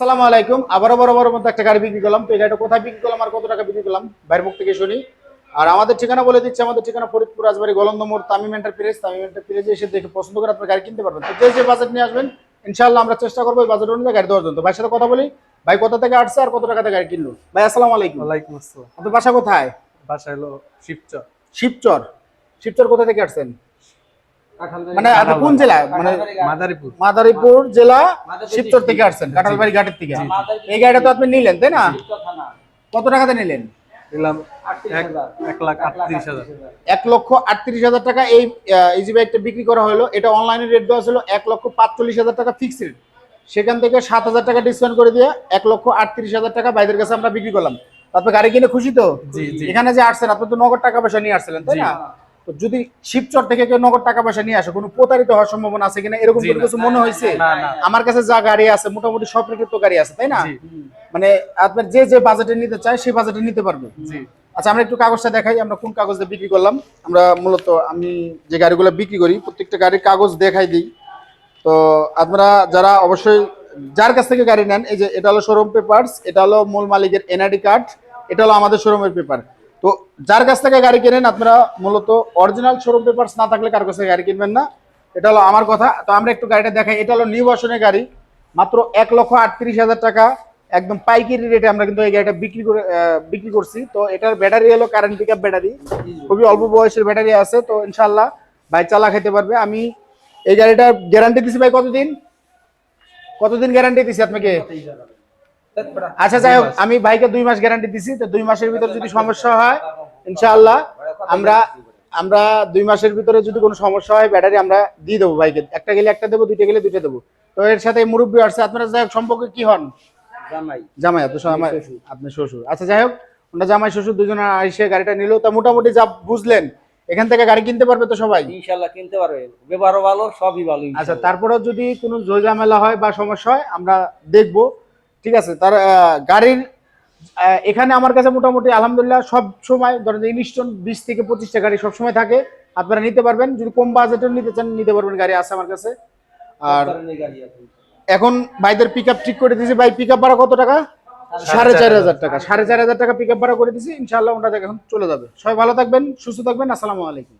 আসসালামু আলাইকুম। আবারও বড় মতো একটা গাড়ি বিক্রি করলাম। তো এই গাড়িটা কোথায় বিক্রি করলাম আর কত টাকা বিক্রি করলাম বাইরের মুখ থেকে শুনি। আর আমাদের ঠিকানা বলে দিচ্ছি, আমাদের ঠিকানা ফরিদপুর রাজবাড়ী গলন্দ মোড়, তামিম এন্টারপ্রাইজে এসে দেখে পছন্দ করে আপনার গাড়ি কিনতে পারবেন। তো যে বাজেট নিয়ে আসবেন ইনশাআল্লাহ আমরা চেষ্টা করবো এই বাজেট অনুযায়ী গাড়ি দেওয়ার জন্য। তো ভাইয়ের সাথে কথা বলি, ভাই কোথা থেকে আসছে আর কত টাকাতে গাড়ি কিনলো। ভাই আসসালামু আলাইকুম। ওয়ালাইকুম আসসালাম। আপনার বাসা কোথায়? বাসা হলো শিবচর। শিবচর। শিবচর কোথা থেকে আসছেন? মানে আপনি কোন জেলা? মানে মাদারীপুর। মাদারীপুর জেলা শিবচর থেকে আসছেন, কাঁঠালবাড়ি ঘাটের থেকে। এই গাড়িটা তো আপনি নিলেন তাই না? কত টাকাতে নিলেন? নিলাম 1,38,000। 1,38,000 টাকা এই ইজি বাইকটা বিক্রি করা হলো। এটা অনলাইনে রেট দেওয়া ছিল 1,45,000 টাকা ফিক্সড রেট। সেখান থেকে 7,000 টাকা ডিসকাউন্ট করে দিয়ে 1,38,000 টাকা বাইদের কাছে আমরা বিক্রি করলাম। তারপর গাড়ি কিনে খুশি তো? জি জি। এখানে যে আসছেন আপনি তো নগদ টাকা পয়সা নিয়ে আসছিলেন তাই না? তো যদি শিবচর থেকে কেউ নগদ টাকা পয়সা নিয়ে আসে কোনো প্রতারিত হওয়ার সম্ভাবনা আছে কিনা এরকম কোনো কিছু মনে হয়েছে? আমার কাছে যা গাড়ি আছে মোটামুটি সব রেটের তো গাড়ি আছে তাই না? মানে আপনার যে বাজেটে নিতে চায় সেই বাজেটে নিতে পারবে। আচ্ছা আমরা একটু কাগজটা দেখাই, আমরা কোন কাগজ দিয়ে বিক্রি করলাম। আমরা মূলত আমি যে গাড়িগুলো বিক্রি করি প্রত্যেকটা গাড়ির কাগজ দেখাই দিই। তো আপনারা যারা অবশ্যই যার কাছ থেকে গাড়ি নেন, এই যে এটা হলো শোরুম পেপারস, এটা হলো মূল মালিকের এনআইডি কার্ড, এটা হলো আমাদের শোরুমের পেপার। তো যার কাছ থেকে গাড়ি কেনেন আপনারা মূলত অরিজিনাল শোরুম পেপারস না থাকলে কার কাছ থেকে গাড়ি কিনবেন না, এটা হলো আমার কথা। তো আমরা একটু গাড়িটা দেখাই। এটা হলো নিউ ভার্সনের গাড়ি, মাত্র 1,38,000 টাকা একদম পাইকারি রেটে আমরা কিন্তু এই গাড়িটা বিক্রি করছি। তো এটার ব্যাটারি হলো কারেন্ট পিকআপ ব্যাটারি, খুবই অল্প বয়সের ব্যাটারি আছে। তো ইনশাল্লাহ ভাই চালা খেতে পারবে। আমি এই গাড়িটার গ্যারান্টি দিছি ভাই কতদিন গ্যারান্টি দিছি আপনাকে? আচ্ছা যাই হোক, আমি ভাইকে 2 মাস গ্যারান্টি দিছি। তো 2 মাসের ভিতরে যদি সমস্যা হয় ইনশাআল্লাহ আমরা 2 মাসের ভিতরে যদি কোনো সমস্যা হয় ব্যাটারি আমরা দিয়ে দেবো ভাইকে। একটা গেলে একটা দেবো, দুইটা গেলে দুইটা দেবো। তো এর সাথে মুরব্বী আসছে, আপনারা যাই হোক সম্পর্কে কি হন? জামাই। আপনার শ্বশুর। আচ্ছা যাই হোক, ওনারা জামাই শ্বশুর দুজনে এসে গাড়িটা নিল। তা মোটামুটি যা বুঝলেন এখান থেকে গাড়ি কিনতে পারবে তো সবাই? ইনশাআল্লাহ কিনতে পারবে, ব্যবহারও ভালো, সবই ভালো। আচ্ছা তারপরেও যদি কোনো ঝামেলা হয় বা সমস্যা হয় আমরা দেখব, ঠিক আছে? তার গাড়ির এখানে আমার কাছে মোটামুটি আলহামদুলিল্লাহ সব সময় ধরেন ইনস্টন 20 থেকে 25টা গাড়ি সব সময় থাকে, আপনারা নিতে পারবেন। যদি কম বাজেটের নিতে চান নিতে পারবেন, গাড়ি আছে আমার কাছে। আর এখন ভাইদের পিকআপ ঠিক করে দিয়েছি। ভাই পিকআপ ভাড়া কত টাকা? 4,500 টাকা। 4,500 টাকা পিকআপ ভাড়া করে দিয়েছি। ইনশাআল্লাহ ওনারা এখন চলে যাবে। সবাই ভালো থাকবেন, সুস্থ থাকবেন। আসসালামু আলাইকুম।